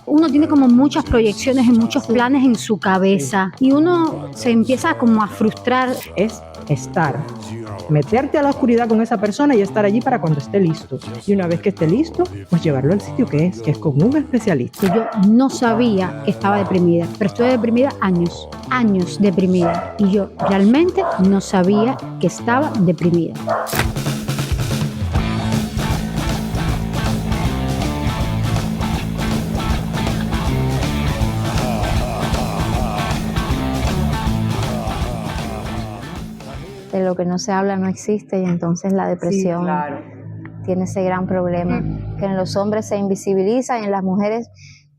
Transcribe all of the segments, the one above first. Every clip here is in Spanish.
Uno tiene como muchas proyecciones y muchos planes en su cabeza y uno se empieza como a frustrar. Es estar, meterte a la oscuridad con esa persona y estar allí para cuando esté listo. Y una vez que esté listo, pues llevarlo al sitio que es con un especialista. Yo no sabía que estaba deprimida, pero estuve deprimida años deprimida. Y yo realmente no sabía que estaba deprimida. De lo que no se habla no existe y entonces la depresión tiene ese gran problema, que en los hombres se invisibiliza y en las mujeres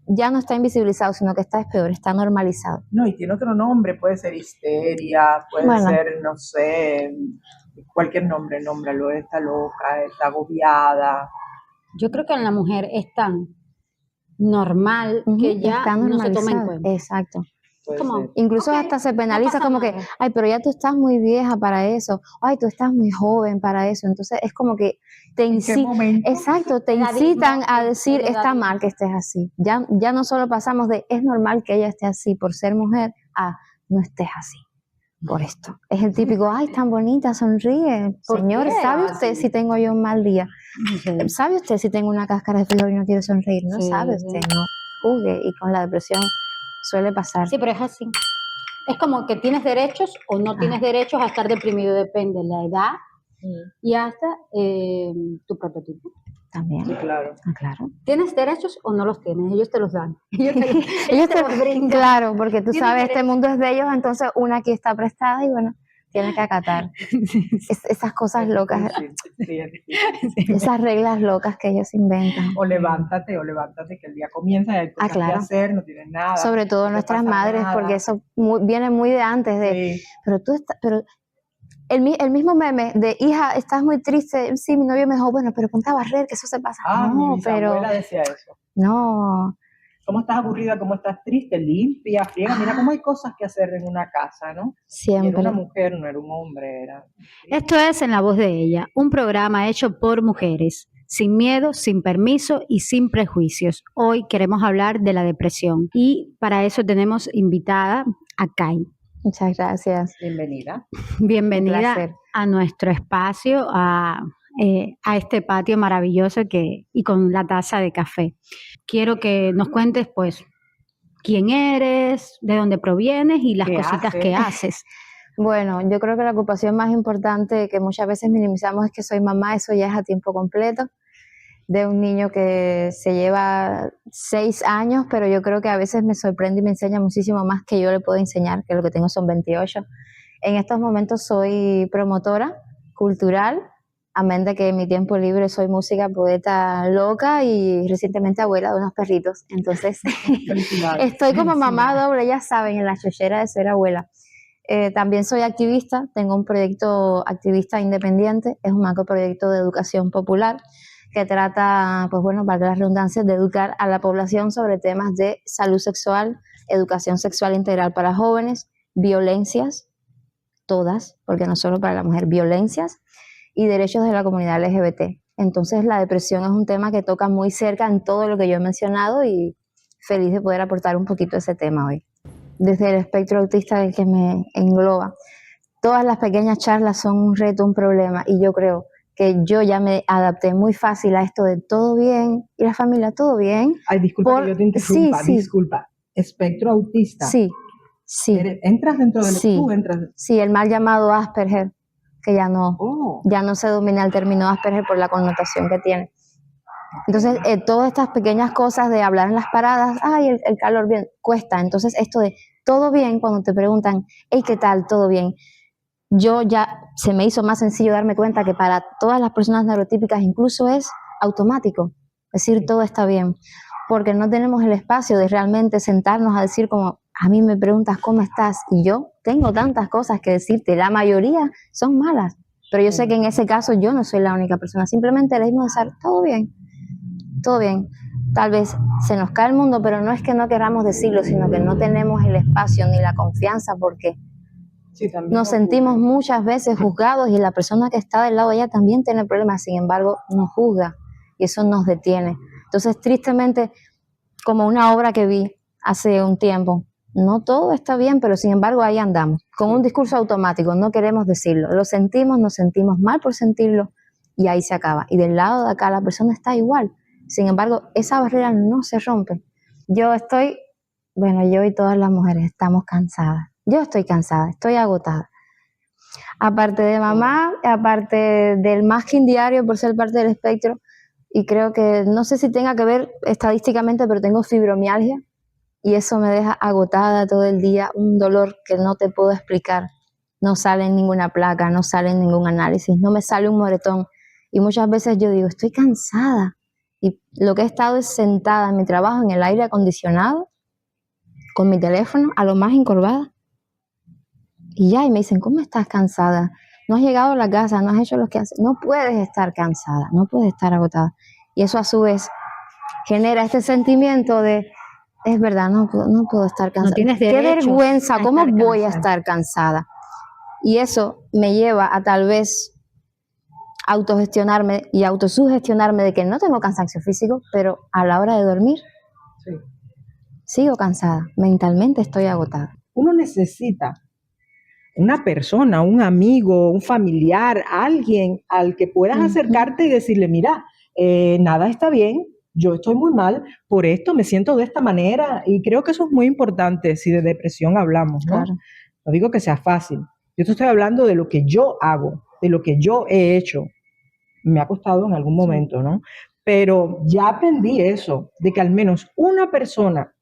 ya no está invisibilizado, sino que está peor, está normalizado. No, y tiene otro nombre, puede ser histeria, puede ser, no sé, cualquier nombre, nómbralo, está loca, está agobiada. Yo creo que en la mujer es tan normal que ya no se toma en cuenta. Exacto. Como, incluso hasta se penaliza como que, ay, pero ya tú estás muy vieja para eso, ay, tú estás muy joven para eso, entonces es como que te incitan a decir, está mal que estés así, ya no solo pasamos de, es normal que ella esté así por ser mujer, a, no estés así, por esto, es el típico, ay, tan bonita, sonríe, señor, ¿sabe usted si tengo yo un mal día? ¿Sabe usted si tengo una cáscara de flor y no quiero sonreír? No sabe usted, no juzgue, y con la depresión suele pasar. Sí, pero es así. Es como que tienes derechos o no tienes derechos a estar deprimido, depende de la edad y hasta tu prototipo. También. Sí, claro. Claro. ¿Tienes derechos o no los tienes? Ellos te los dan. Ellos te los brindan. Claro, porque tú sabes, este mundo es de ellos, entonces una aquí está prestada y bueno, tienes que acatar. Esas cosas locas, esas reglas locas que ellos inventan. O levántate, que el día comienza y hay cosas que hacer, no tienes nada. Sobre todo nuestras madres, nada. Porque eso viene muy de antes de, pero el mismo meme de, hija, estás muy triste, sí, mi novio me dijo, bueno, pero ponte a barrer, que eso se pasa. No, mi abuela decía eso. No. ¿Cómo estás aburrida? ¿Cómo estás triste? Limpia, friega. Mira cómo hay cosas que hacer en una casa, ¿no? Siempre. Y era una mujer, no era un hombre. Esto es En la Voz de Ella, un programa hecho por mujeres, sin miedo, sin permiso y sin prejuicios. Hoy queremos hablar de la depresión y para eso tenemos invitada a Kai. Muchas gracias. Bienvenida. Bienvenida a nuestro espacio, a este patio maravilloso y con la taza de café. Quiero que nos cuentes, pues, quién eres, de dónde provienes y las cositas que haces. Bueno, yo creo que la ocupación más importante que muchas veces minimizamos es que soy mamá, eso ya es a tiempo completo, de un niño que se lleva 6 años, pero yo creo que a veces me sorprende y me enseña muchísimo más que yo le puedo enseñar, que lo que tengo son 28. En estos momentos soy promotora cultural, amén de que en mi tiempo libre soy música, poeta loca y recientemente abuela de unos perritos. Entonces, estoy como mamá doble, ya saben, en la chochera de ser abuela. También soy activista, tengo un proyecto activista independiente, es un macroproyecto de educación popular que trata, pues bueno, valga la redundancia, de educar a la población sobre temas de salud sexual, educación sexual integral para jóvenes, violencias, todas, porque no solo para la mujer, violencias, y derechos de la comunidad LGBT. Entonces la depresión es un tema que toca muy cerca en todo lo que yo he mencionado y feliz de poder aportar un poquito a ese tema hoy. Desde el espectro autista del que me engloba, todas las pequeñas charlas son un reto, un problema, y yo creo que yo ya me adapté muy fácil a esto de todo bien, y la familia todo bien. Ay, disculpa que yo te interrumpa, disculpa. ¿Espectro autista? Sí. ¿Entras dentro del Sí, el mal llamado Asperger, que ya no se domina el término Asperger por la connotación que tiene. Entonces, todas estas pequeñas cosas de hablar en las paradas, ay, el calor bien, cuesta. Entonces, esto de todo bien, cuando te preguntan, hey, ¿qué tal? ¿Todo bien? Yo ya se me hizo más sencillo darme cuenta que para todas las personas neurotípicas incluso es automático, decir todo está bien, porque no tenemos el espacio de realmente sentarnos a decir como, a mí me preguntas cómo estás y yo tengo tantas cosas que decirte, la mayoría son malas, pero yo sé que en ese caso yo no soy la única persona, simplemente elegimos decir todo bien, tal vez se nos cae el mundo, pero no es que no queramos decirlo, sino que no tenemos el espacio ni la confianza porque nos sentimos muchas veces juzgados y la persona que está del lado de ella también tiene problemas, sin embargo nos juzga y eso nos detiene. Entonces, tristemente, como una obra que vi hace un tiempo, no todo está bien, pero sin embargo ahí andamos, con un discurso automático, no queremos decirlo, lo sentimos, nos sentimos mal por sentirlo y ahí se acaba. Y del lado de acá la persona está igual, sin embargo esa barrera no se rompe. Yo y todas las mujeres estamos cansadas, yo estoy cansada, estoy agotada. Aparte de mamá, aparte del masking diario por ser parte del espectro, y creo que, no sé si tenga que ver estadísticamente, pero tengo fibromialgia, y eso me deja agotada todo el día, un dolor que no te puedo explicar. No sale en ninguna placa, no sale en ningún análisis, no me sale un moretón. Y muchas veces yo digo, estoy cansada. Y lo que he estado es sentada en mi trabajo, en el aire acondicionado, con mi teléfono, a lo más encorvada. Y me dicen, ¿cómo estás cansada? No has llegado a la casa, no has hecho lo que haces. No puedes estar cansada, no puedes estar agotada. Y eso a su vez genera este sentimiento de, es verdad, no puedo estar cansada. No tienes qué derecho vergüenza, a ¿cómo estar voy a cansada? estar cansada? Y eso me lleva a tal vez autogestionarme y autosugestionarme de que no tengo cansancio físico, pero a la hora de dormir sigo cansada, mentalmente estoy agotada. Uno necesita una persona, un amigo, un familiar, alguien al que puedas acercarte y decirle, mira, nada está bien, yo estoy muy mal, por esto me siento de esta manera, y creo que eso es muy importante si de depresión hablamos, ¿no? Claro. No digo que sea fácil, yo te estoy hablando de lo que yo hago, de lo que yo he hecho, me ha costado en algún momento, ¿no? Pero ya aprendí eso, de que al menos una persona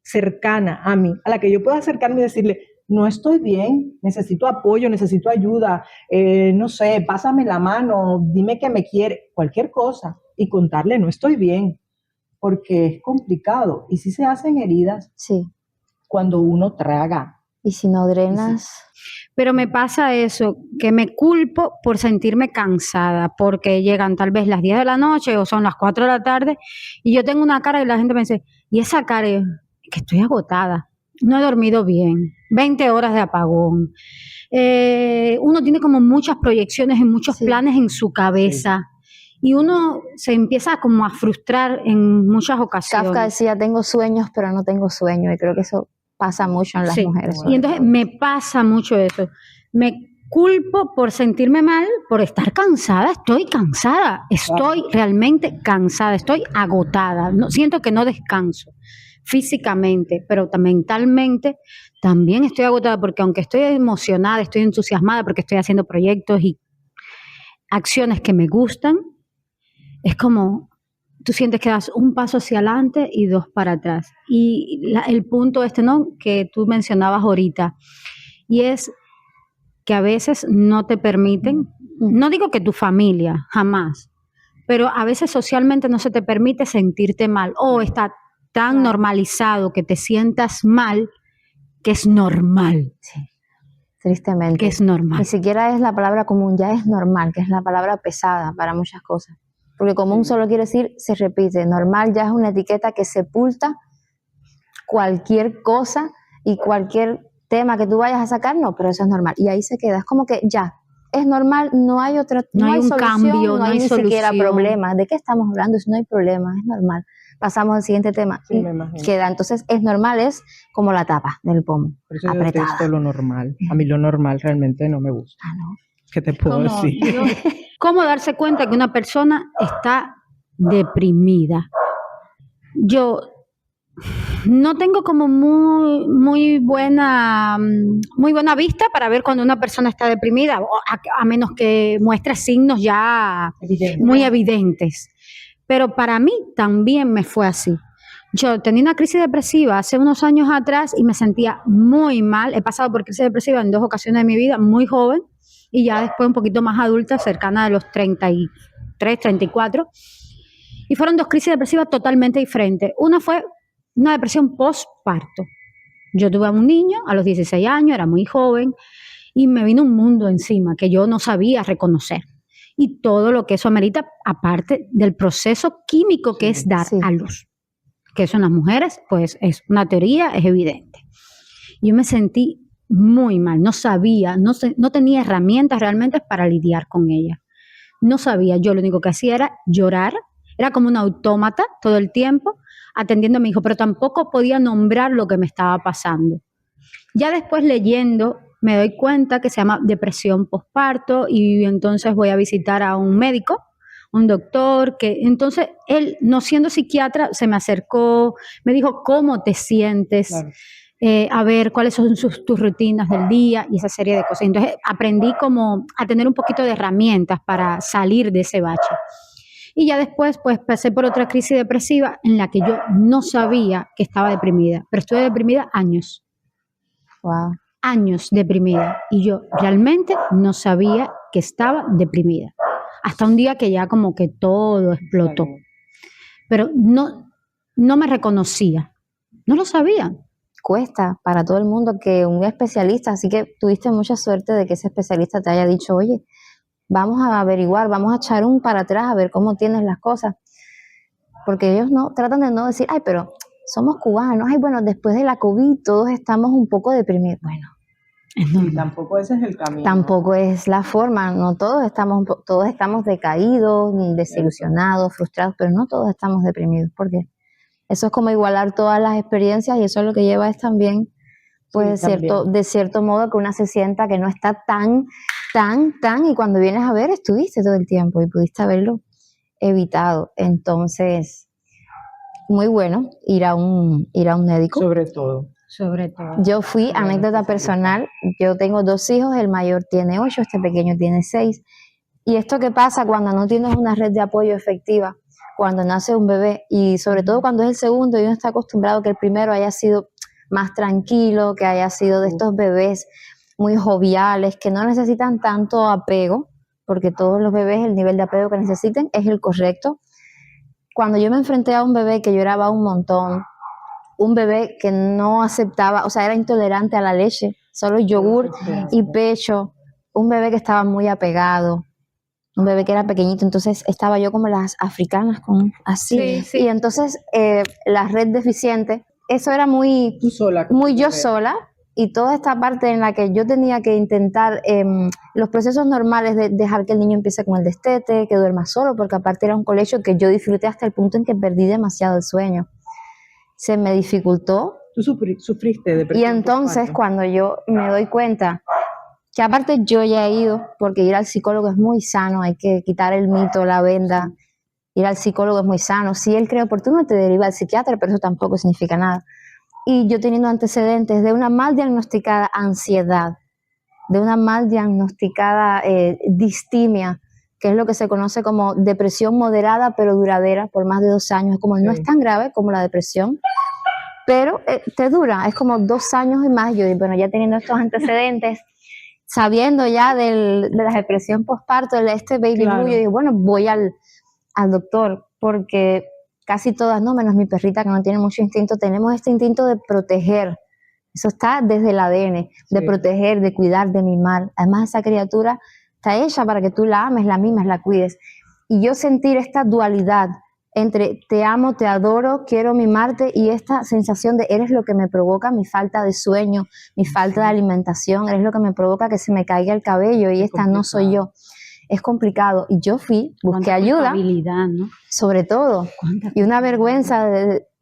cercana a mí, a la que yo pueda acercarme y decirle, no estoy bien, necesito apoyo, necesito ayuda, no sé, pásame la mano, dime que me quiere, cualquier cosa, y contarle, no estoy bien, porque es complicado. Y sí se hacen heridas cuando uno traga. Y si no drenas... Pero me pasa eso, que me culpo por sentirme cansada, porque llegan tal vez las 10 de la noche o son las 4 de la tarde, y yo tengo una cara y la gente me dice, y esa cara es que estoy agotada, no he dormido bien, 20 horas de apagón. Uno tiene como muchas proyecciones y muchos planes en su cabeza. Y uno se empieza como a frustrar en muchas ocasiones. Kafka decía, tengo sueños, pero no tengo sueño, y creo que eso pasa mucho en las mujeres. Y entonces me pasa mucho eso. Me culpo por sentirme mal, por estar cansada. Estoy cansada, estoy realmente cansada, estoy agotada. No, siento que no descanso físicamente, pero mentalmente también estoy agotada, porque aunque estoy emocionada, estoy entusiasmada porque estoy haciendo proyectos y acciones que me gustan, es como tú sientes que das un paso hacia adelante y dos para atrás. Y el punto ¿no?, que tú mencionabas ahorita, y es que a veces no te permiten, no digo que tu familia, jamás, pero a veces socialmente no se te permite sentirte mal, o está tan normalizado que te sientas mal, que es normal. Sí, tristemente. Que es normal. Ni siquiera es la palabra común, ya es normal, que es la palabra pesada para muchas cosas. Porque común solo quiere decir, se repite. Normal ya es una etiqueta que sepulta cualquier cosa y cualquier tema que tú vayas a sacar, no, pero eso es normal. Y ahí se queda, es como que ya, es normal, no hay otra, no hay un solución, cambio, no hay ni solución. siquiera problema. ¿De qué estamos hablando? Si no hay problema, es normal. Pasamos al siguiente tema. Sí, me imagino. Queda, entonces es normal, es como la tapa del pomo, Por eso apretada. yo detesto lo normal. A mí lo normal realmente no me gusta. ¿No? ¿Qué te puedo decir? ¿Cómo darse cuenta que una persona está deprimida? Yo no tengo como muy buena vista para ver cuando una persona está deprimida, a menos que muestre signos ya muy evidentes. Pero para mí también me fue así. Yo tenía una crisis depresiva hace unos años atrás y me sentía muy mal. He pasado por crisis depresiva en 2 ocasiones de mi vida, muy joven, y ya después un poquito más adulta, cercana a los 33, 34. Y fueron 2 crisis depresivas totalmente diferentes. Una fue una depresión postparto. Yo tuve a un niño a los 16 años, era muy joven, y me vino un mundo encima que yo no sabía reconocer. Y todo lo que eso amerita, aparte del proceso químico que es dar a luz. Que eso en las mujeres, pues es una teoría, es evidente. Yo me sentí muy mal, no sabía, no tenía herramientas realmente para lidiar con ella. No sabía, yo lo único que hacía era llorar era como un autómata todo el tiempo atendiendo a mi hijo, pero tampoco podía nombrar lo que me estaba pasando. Ya después leyendo me doy cuenta que se llama depresión postparto y entonces voy a visitar a un médico, un doctor, que entonces él, no siendo psiquiatra, se me acercó, me dijo, ¿cómo te sientes? Claro. A ver cuáles son tus rutinas del día y esa serie de cosas. Entonces aprendí como a tener un poquito de herramientas para salir de ese bache. Y ya después pues pasé por otra crisis depresiva en la que yo no sabía que estaba deprimida, pero estuve deprimida años. Wow. Años deprimida y yo realmente no sabía que estaba deprimida. Hasta un día que ya como que todo explotó. Pero no me reconocía, no lo sabía. Cuesta para todo el mundo que un especialista, así que tuviste mucha suerte de que ese especialista te haya dicho, oye, vamos a averiguar, vamos a echar un para atrás a ver cómo tienes las cosas. Porque ellos no tratan de no decir, ay, pero somos cubanos, ay, bueno, después de la COVID todos estamos un poco deprimidos. Bueno, Sí, tampoco ese es el camino. tampoco es la forma, no todos estamos decaídos, desilusionados, frustrados, pero no todos estamos deprimidos, porque eso es como igualar todas las experiencias y eso es lo que lleva es también, pues Sí, de cierto modo que una se sienta que no está tan, y cuando vienes a ver estuviste todo el tiempo y pudiste haberlo evitado. Entonces, muy bueno ir a un médico. Sobre todo. Yo fui, anécdota personal, yo tengo 2 hijos, el mayor tiene 8, este pequeño tiene 6. Y esto que pasa cuando no tienes una red de apoyo efectiva, cuando nace un bebé, y sobre todo cuando es el segundo y uno está acostumbrado que el primero haya sido más tranquilo, que haya sido de estos bebés muy joviales, que no necesitan tanto apego, porque todos los bebés el nivel de apego que necesiten es el correcto. Cuando yo me enfrenté a un bebé que lloraba un montón, un bebé que no aceptaba, o sea, era intolerante a la leche, solo yogur y pecho, un bebé que estaba muy apegado, un bebé que era pequeñito, entonces estaba yo como las africanas, con así, Sí. y entonces la red deficiente, eso era muy, Tú sola. muy yo sola, y toda esta parte en la que yo tenía que intentar los procesos normales de dejar que el niño empiece con el destete, que duerma solo, porque aparte era un colegio que yo disfruté hasta el punto en que perdí demasiado el sueño. Se me dificultó. Tú sufriste depresión. Y entonces cuando yo me doy cuenta que aparte yo ya he ido, porque ir al psicólogo es muy sano, hay que quitar el mito, la venda, ir al psicólogo es muy sano. Si él cree oportuno te deriva al psiquiatra, pero eso tampoco significa nada. Y yo teniendo antecedentes de una mal diagnosticada ansiedad, de una mal diagnosticada distimia, que es lo que se conoce como depresión moderada pero duradera por más de 2 años, como no es tan grave como la depresión, pero te dura, es como 2 años y más. Yo, bueno, ya teniendo estos antecedentes, sabiendo ya de la depresión postparto, de este baby blue, yo digo, bueno, voy al doctor, porque casi todas, no, menos mi perrita que no tiene mucho instinto, tenemos este instinto de proteger. Eso está desde el ADN, de proteger, de cuidar, de mimar. Además, esa criatura está hecha para que tú la ames, la mimes, la cuides. Y yo sentir esta dualidad entre te amo, te adoro, quiero mimarte, y esta sensación de eres lo que me provoca mi falta de sueño, mi falta de alimentación, eres lo que me provoca que se me caiga el cabello y esta no soy yo. Es complicado. Y yo fui, busqué ayuda, ¿no? sobre todo, y una vergüenza,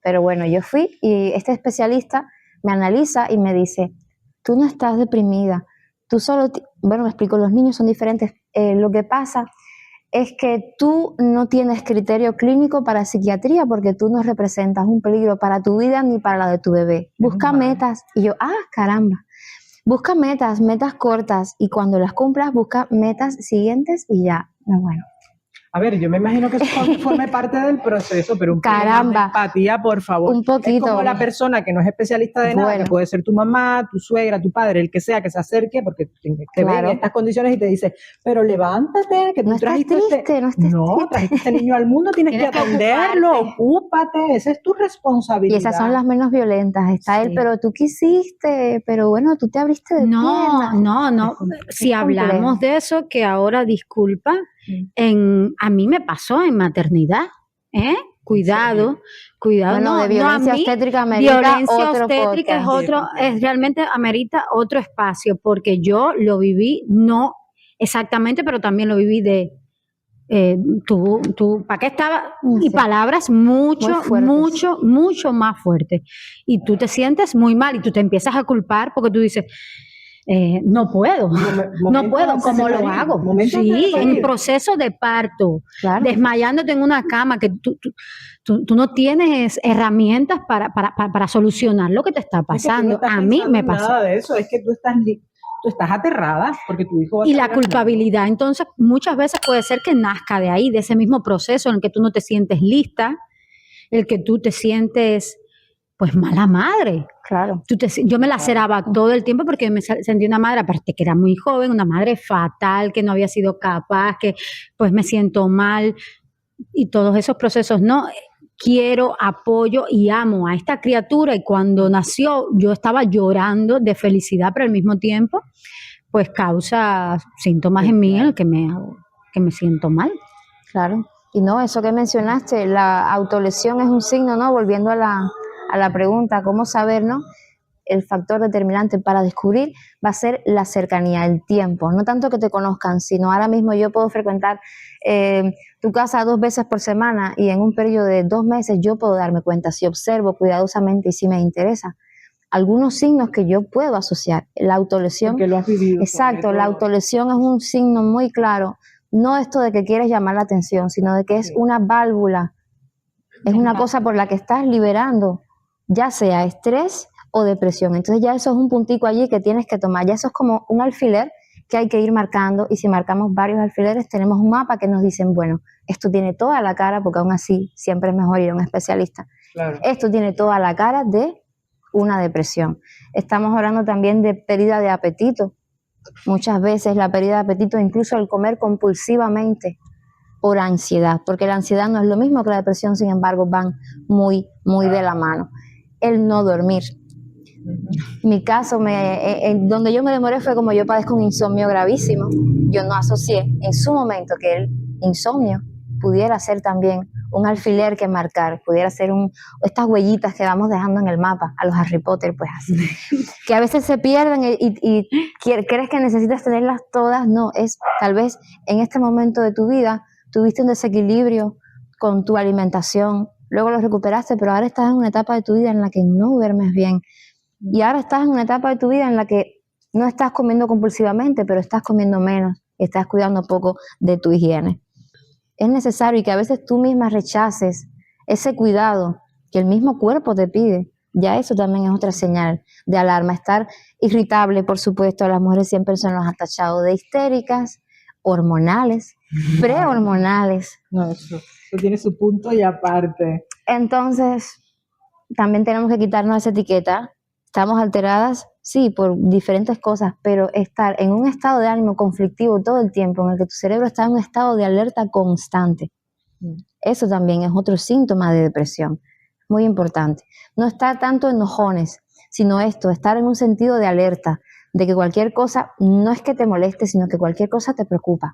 pero bueno, yo fui y este especialista me analiza y me dice, tú no estás deprimida, tú solo, bueno, me explico, los niños son diferentes, lo que pasa es que tú no tienes criterio clínico para psiquiatría porque tú no representas un peligro para tu vida ni para la de tu bebé. Busca metas. Y yo, caramba, busca metas cortas, y cuando las cumplas, busca metas siguientes y ya. Bueno. A ver, yo me imagino que eso forme parte del proceso, pero un poco de empatía, por favor. Un poquito. Es como la persona que no es especialista de nada, que puede ser tu mamá, tu suegra, tu padre, el que sea, que se acerque, porque te ve en estas condiciones y te dice, pero levántate, que tú no trajiste trajiste este niño al mundo, tienes que atenderlo, ocúpate, esa es tu responsabilidad. Y esas son las menos violentas. Está él, pero tú quisiste, pero bueno, tú te abriste de piernas. No. Si hablamos de eso, que ahora, disculpa, a mí me pasó en maternidad, cuidado, bueno, de violencia obstétrica amerita violencia obstétrica es otro, realmente amerita otro espacio, porque yo lo viví, no exactamente, pero también lo viví de tú, ¿para qué estaba? Y Sí. palabras mucho, Muy fuertes. mucho más fuertes. Y tú te sientes muy mal y tú te empiezas a culpar porque tú dices, no puedo, no puedo, ¿cómo lo hago? Sí, en proceso de parto, Claro. desmayándote en una cama, que tú no tienes herramientas para solucionar lo que te está pasando. A mí me pasó. Nada de eso, es que tú estás aterrada porque tu hijo va a Y la salir al mundo. culpabilidad, entonces, muchas veces puede ser que nazca de ahí, de ese mismo proceso en el que tú no te sientes lista, el que tú te sientes, pues, mala madre. Claro. Yo me laceraba todo el tiempo porque me sentí una madre, aparte que era muy joven, una madre fatal, que no había sido capaz, que pues me siento mal y todos esos procesos, no. Quiero, apoyo y amo a esta criatura, y cuando nació yo estaba llorando de felicidad, pero al mismo tiempo pues causa síntomas en mí en el que me siento mal. Claro. Y no, eso que mencionaste, la autolesión es un signo, ¿no? Volviendo a la pregunta, ¿cómo saber, no? El factor determinante para descubrir va a ser la cercanía, el tiempo. No tanto que te conozcan, sino ahora mismo yo puedo frecuentar tu casa 2 veces por semana y en un periodo de 2 meses yo puedo darme cuenta si observo cuidadosamente y si me interesa. Algunos signos que yo puedo asociar. La autolesión. Porque lo has vivido. Exacto, la autolesión es un signo muy claro. No esto de que quieres llamar la atención, sino de que es una válvula. Es una cosa por la que estás liberando, ya sea estrés o depresión. Entonces ya eso es un puntico allí que tienes que tomar. Ya eso es como un alfiler que hay que ir marcando, y si marcamos varios alfileres tenemos un mapa que nos dicen, bueno, esto tiene toda la cara, porque aún así siempre es mejor ir a un especialista. Claro. Esto tiene toda la cara de una depresión. Estamos hablando también de pérdida de apetito. Muchas veces la pérdida de apetito, incluso el comer compulsivamente por ansiedad, porque la ansiedad no es lo mismo que la depresión, sin embargo, van muy, muy de la mano. El no dormir. Mi caso, donde yo me demoré fue como yo padezco un insomnio gravísimo. Yo no asocié en su momento que el insomnio pudiera ser también un alfiler que marcar, pudiera ser estas huellitas que vamos dejando en el mapa, a los Harry Potter, pues así, que a veces se pierden y crees que necesitas tenerlas todas. No, es tal vez en este momento de tu vida tuviste un desequilibrio con tu alimentación, luego lo recuperaste, pero ahora estás en una etapa de tu vida en la que no duermes bien, y ahora estás en una etapa de tu vida en la que no estás comiendo compulsivamente, pero estás comiendo menos, y estás cuidando poco de tu higiene. Es necesario, y que a veces tú misma rechaces ese cuidado que el mismo cuerpo te pide. Ya eso también es otra señal de alarma. Estar irritable, por supuesto, a las mujeres siempre se nos ha tachado de histéricas, hormonales, prehormonales. No, eso tiene su punto y aparte. Entonces, también tenemos que quitarnos esa etiqueta. Estamos alteradas, sí, por diferentes cosas, pero estar en un estado de ánimo conflictivo todo el tiempo, en el que tu cerebro está en un estado de alerta constante, eso también es otro síntoma de depresión, muy importante. No estar tanto enojones, sino estar en un sentido de alerta, de que cualquier cosa no es que te moleste, sino que cualquier cosa te preocupa.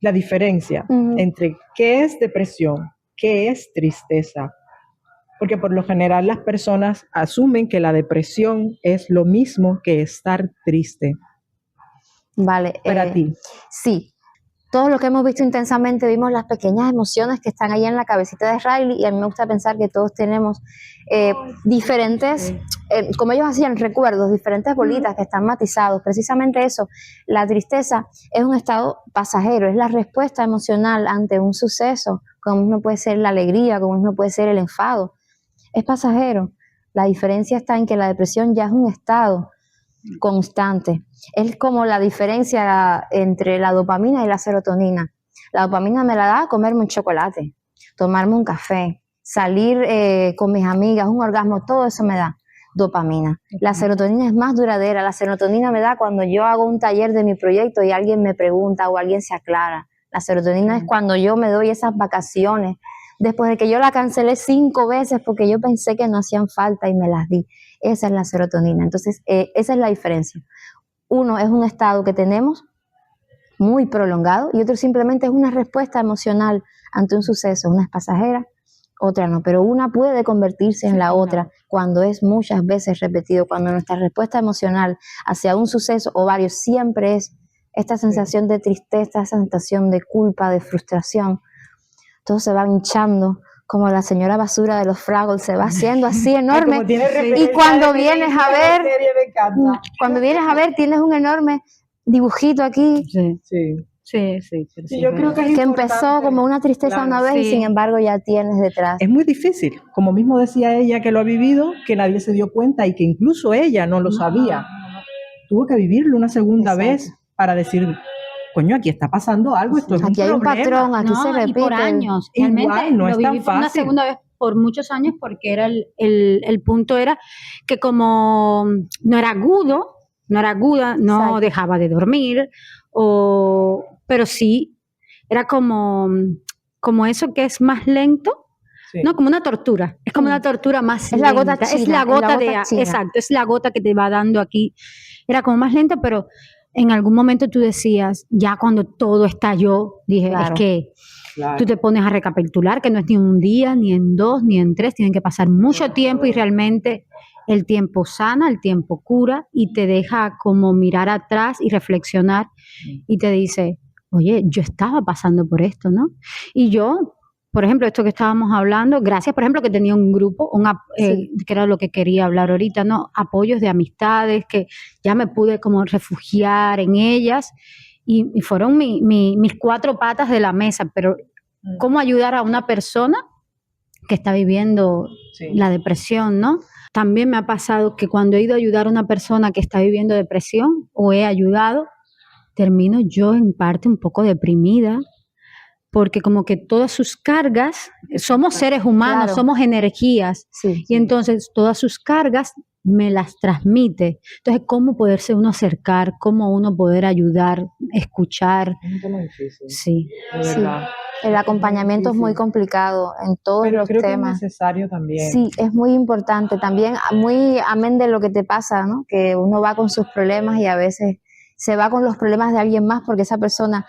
La diferencia entre qué es depresión, qué es tristeza. Porque por lo general las personas asumen que la depresión es lo mismo que estar triste. Vale. Para ti. Sí. Todos los que hemos visto intensamente vimos las pequeñas emociones que están ahí en la cabecita de Riley, y a mí me gusta pensar que todos tenemos diferentes, como ellos hacían, recuerdos, diferentes bolitas que están matizados. Precisamente eso, la tristeza es un estado pasajero, es la respuesta emocional ante un suceso, como mismo puede ser la alegría, como mismo puede ser el enfado. Es pasajero. La diferencia está en que la depresión ya es un estado constante. Es como la diferencia entre la dopamina y la serotonina. La dopamina me la da comerme un chocolate, tomarme un café, salir con mis amigas, un orgasmo, todo eso me da dopamina. La serotonina es más duradera. La serotonina me da cuando yo hago un taller de mi proyecto y alguien me pregunta o alguien se aclara. La serotonina es cuando yo me doy esas vacaciones, después de que yo la cancelé 5 veces porque yo pensé que no hacían falta y me las di. Esa es la serotonina. Entonces, esa es la diferencia. Uno es un estado que tenemos muy prolongado y otro simplemente es una respuesta emocional ante un suceso. Una es pasajera, otra no, pero una puede convertirse en la otra cuando es muchas veces repetido, cuando nuestra respuesta emocional hacia un suceso o varios siempre es esta sensación de tristeza, esta sensación de culpa, de frustración, todo se va hinchando, como la señora basura de los Fraggles, se va haciendo así enorme. Y cuando vienes a ver, tienes un enorme dibujito aquí. Sí, yo creo que empezó como una tristeza una vez y sin embargo ya tienes detrás. Es muy difícil, como mismo decía ella que lo ha vivido, que nadie se dio cuenta y que incluso ella no lo sabía. Tuvo que vivirlo una segunda vez para decir, coño, aquí está pasando algo, esto es aquí un hay problema. Un patrón, aquí se repite. Y por años. Realmente igual, no lo es viví tan fácil. una segunda vez por muchos años porque era el punto era que como no era aguda, no Exacto. dejaba de dormir, pero sí, era como eso que es más lento. Sí. No, como una tortura. Es como una tortura más lenta. La gota china, es la gota exacto, es la gota que te va dando aquí. Era como más lenta, pero en algún momento tú decías, ya cuando todo estalló, dije, es que tú te pones a recapitular, que no es ni un día, ni en 2, ni en 3, tienen que pasar mucho tiempo y realmente el tiempo sana, el tiempo cura y te deja como mirar atrás y reflexionar y te dice, oye, yo estaba pasando por esto, ¿no? Y yo, por ejemplo, esto que estábamos hablando, gracias, por ejemplo, que tenía un grupo, que era lo que quería hablar ahorita, ¿no? Apoyos de amistades, que ya me pude como refugiar en ellas y fueron mis 4 patas de la mesa, pero ¿cómo ayudar a una persona que está viviendo la depresión, ¿no? También me ha pasado que cuando he ido a ayudar a una persona que está viviendo depresión o he ayudado, termino yo en parte un poco deprimida, porque como que todas sus cargas, somos seres humanos, somos energías, y entonces todas sus cargas me las transmite. Entonces, ¿cómo poderse uno acercar? ¿Cómo uno poder ayudar, escuchar? Es muy difícil. Sí. De verdad. El acompañamiento es muy complicado en todos los creo temas. Que es necesario también. Sí, es muy importante. También, muy amén de lo que te pasa, ¿no? Que uno va con sus problemas y a veces se va con los problemas de alguien más porque esa persona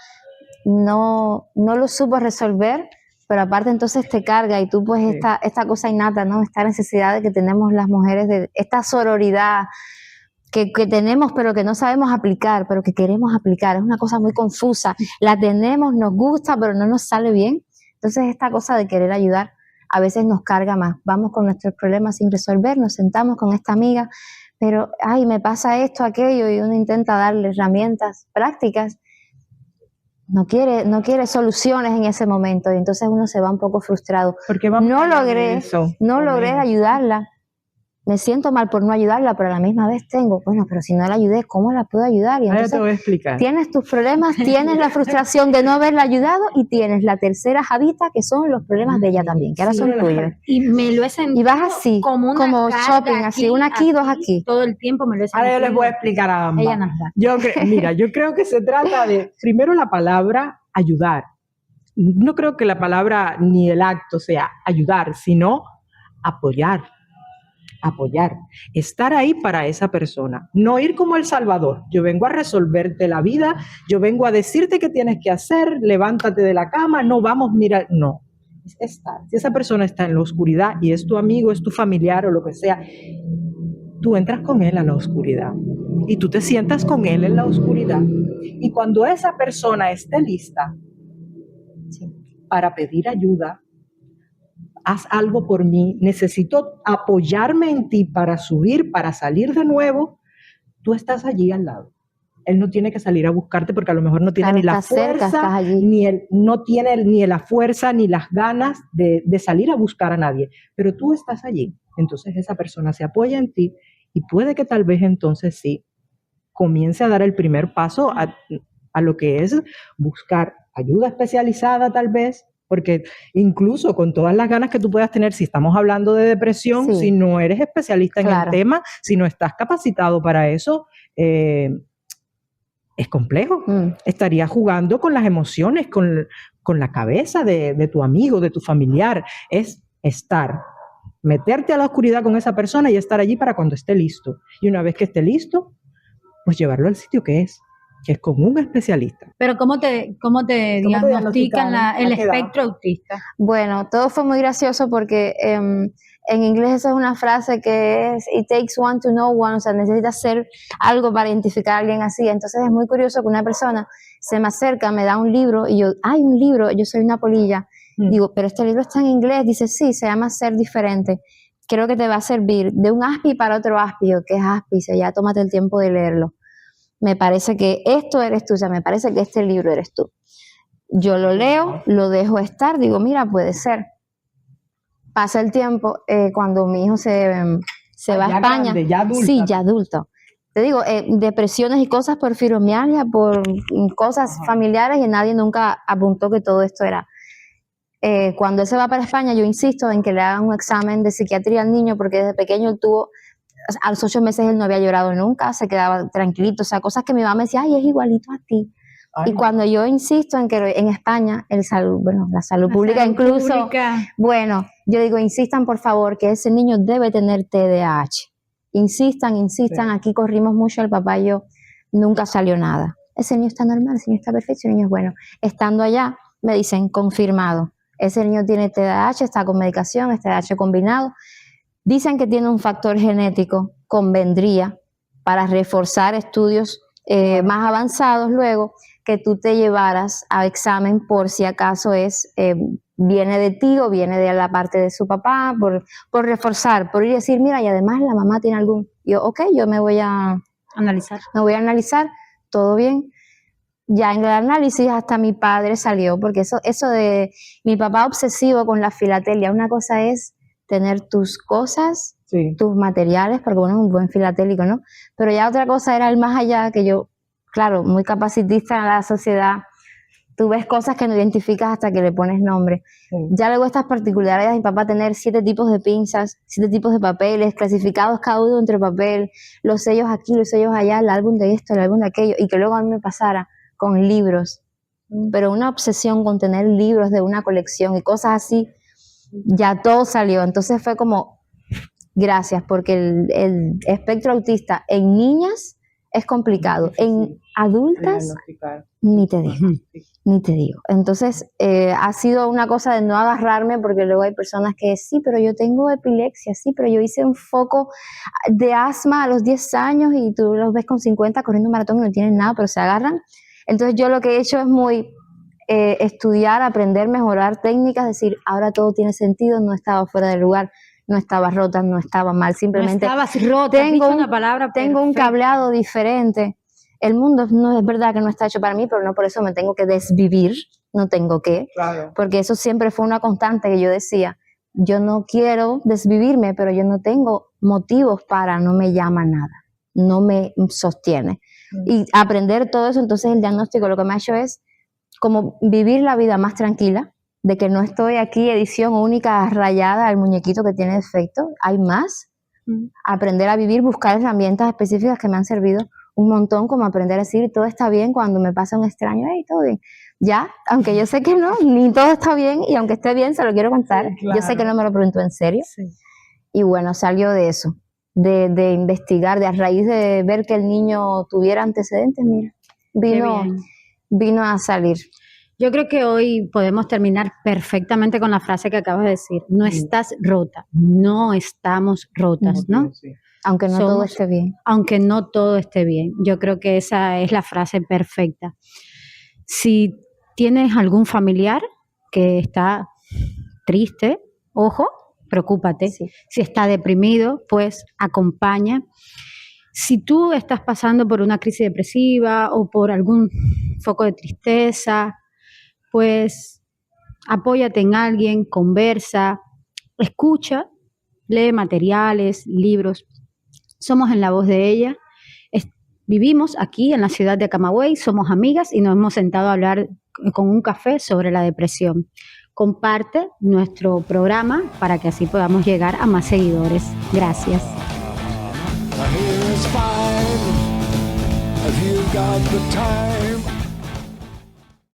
no lo supo resolver, pero aparte entonces te carga y tú pues esta cosa innata, ¿no? Esta necesidad de que tenemos las mujeres, de esta sororidad que tenemos pero que no sabemos aplicar, pero que queremos aplicar, es una cosa muy confusa, la tenemos, nos gusta, pero no nos sale bien, entonces esta cosa de querer ayudar a veces nos carga más, vamos con nuestros problemas sin resolver, nos sentamos con esta amiga, pero ay, me pasa esto, aquello, y uno intenta darle herramientas prácticas, no quiere soluciones en ese momento y entonces uno se va un poco frustrado. No logré ayudarla. Me siento mal por no ayudarla, pero a la misma vez pero si no la ayudé, ¿cómo la puedo ayudar? Y entonces, te voy a explicar. Tienes tus problemas, tienes la frustración de no haberla ayudado y tienes la tercera jabita que son los problemas de ella también, que ahora son tuyos. Y me lo he sentido y vas así, como shopping, aquí, así, una aquí, 2 aquí. Todo el tiempo me lo he sentido. Ahora yo les voy a explicar a ambas. Yo creo que se trata de, primero, la palabra ayudar. No creo que la palabra ni el acto sea ayudar, sino apoyar, estar ahí para esa persona, no ir como el Salvador, yo vengo a resolverte la vida, yo vengo a decirte qué tienes que hacer, levántate de la cama, no vamos, mira, no, es estar. Si esa persona está en la oscuridad y es tu amigo, es tu familiar o lo que sea, tú entras con él a la oscuridad y tú te sientas con él en la oscuridad y cuando esa persona esté lista para pedir ayuda, haz algo por mí, necesito apoyarme en ti para subir, para salir de nuevo, tú estás allí al lado. Él no tiene que salir a buscarte porque a lo mejor no tiene ni la fuerza, no tiene ni la fuerza ni las ganas de salir a buscar a nadie, pero tú estás allí. Entonces esa persona se apoya en ti y puede que tal vez entonces sí comience a dar el primer paso a lo que es buscar ayuda especializada tal vez, porque incluso con todas las ganas que tú puedas tener, si estamos hablando de depresión, si no eres especialista en el tema, si no estás capacitado para eso, es complejo. Estarías jugando con las emociones, con la cabeza de tu amigo, de tu familiar. Es meterte a la oscuridad con esa persona y estar allí para cuando esté listo. Y una vez que esté listo, pues llevarlo al sitio que es. que es con un especialista. Pero ¿cómo te diagnostican el espectro autista? Bueno, todo fue muy gracioso porque en inglés esa es una frase que es "it takes one to know one", o sea, necesitas hacer algo para identificar a alguien así. Entonces es muy curioso que una persona se me acerca, me da un libro y yo, ¡ay, un libro! Yo soy una polilla. Digo, pero este libro está en inglés. Dice, sí, se llama Ser Diferente. Creo que te va a servir de un ASPI para otro ASPI, o que es ASPI, dice, ya tómate el tiempo de leerlo. Me parece que esto eres tú, o sea, me parece que este libro eres tú. Yo lo leo, lo dejo estar, digo, mira, puede ser. Pasa el tiempo, cuando mi hijo se va a España. Grande, ya adulta. Sí, ya adulto. Te digo, depresiones y cosas por fibromialgia, por cosas familiares, y nadie nunca apuntó que todo esto era. Cuando él se va para España, yo insisto en que le hagan un examen de psiquiatría al niño, porque desde pequeño él tuvo, a los 8 meses él no había llorado nunca, se quedaba tranquilito, o sea, cosas que mi mamá me decía, ay, es igualito a ti. Ay. Y cuando yo insisto en que en España, la salud pública incluso, bueno, yo digo, insistan por favor que ese niño debe tener TDAH. Insistan, sí. Aquí corrimos mucho, el papá y yo, nunca salió nada. Ese niño está normal, ese niño está perfecto, ese niño es bueno. Estando allá, me dicen, confirmado, ese niño tiene TDAH, está con medicación, es TDAH combinado. Dicen que tiene un factor genético, convendría para reforzar estudios más avanzados luego, que tú te llevaras a examen por si acaso viene de ti o viene de la parte de su papá, por reforzar, por ir a decir, mira, y además la mamá tiene algún. Yo, ok, yo me voy a analizar, todo bien. Ya en el análisis hasta mi padre salió, porque eso de mi papá obsesivo con la filatelia, una cosa es tener tus cosas, sí, tus materiales, porque uno es un buen filatélico, ¿no? Pero ya otra cosa era el más allá, que yo, claro, muy capacitista en la sociedad, tú ves cosas que no identificas hasta que le pones nombre. Sí. Ya luego estas particularidades de mi papá, tener 7 tipos de pinzas, 7 tipos de papeles, clasificados cada uno entre papel, los sellos aquí, los sellos allá, el álbum de esto, el álbum de aquello, y que luego a mí me pasara con libros, pero una obsesión con tener libros de una colección y cosas así, ya todo salió. Entonces fue como, gracias, porque el espectro autista en niñas es complicado, en adultas ni te digo. Entonces ha sido una cosa de no agarrarme, porque luego hay personas que sí, pero yo tengo epilepsia, sí, pero yo hice un foco de asma a los 10 años y tú los ves con 50 corriendo un maratón y no tienen nada, pero se agarran. Entonces yo lo que he hecho es muy estudiar, aprender, mejorar técnicas, decir, ahora todo tiene sentido, no estaba fuera de lugar, no estaba rota, no estaba mal, simplemente no estabas rota, tengo un cableado diferente. El mundo no es verdad que no está hecho para mí, pero no por eso me tengo que desvivir, no tengo que, claro, porque eso siempre fue una constante que yo decía, yo no quiero desvivirme, pero yo no tengo motivos para, no me llama nada, no me sostiene. Y aprender todo eso, entonces el diagnóstico lo que me ha hecho es como vivir la vida más tranquila, de que no estoy aquí edición única rayada al muñequito que tiene defecto, hay más. Aprender a vivir, buscar herramientas específicas que me han servido un montón, como aprender a decir todo está bien cuando me pasa un extraño, hey, todo bien. Ya, aunque yo sé que no, ni todo está bien, y aunque esté bien se lo quiero contar, sí, claro. Yo sé que no me lo preguntó en serio. Sí. Y bueno, salió de eso. De investigar, de a raíz de ver que el niño tuviera antecedentes, mira, vino a salir. Yo creo que hoy podemos terminar perfectamente con la frase que acabas de decir, no estás rota, no estamos rotas, ¿no? Sí. Aunque no todo esté bien. Aunque no todo esté bien, yo creo que esa es la frase perfecta. Si tienes algún familiar que está triste, ojo, preocúpate. Sí. Si está deprimido, pues acompaña. Si tú estás pasando por una crisis depresiva o por algún foco de tristeza, pues apóyate en alguien, conversa, escucha, lee materiales, libros. Somos en la voz de ella. Vivimos aquí en la ciudad de Camagüey, somos amigas y nos hemos sentado a hablar con un café sobre la depresión. Comparte nuestro programa para que así podamos llegar a más seguidores. Gracias. Here is fine, if you've got the time.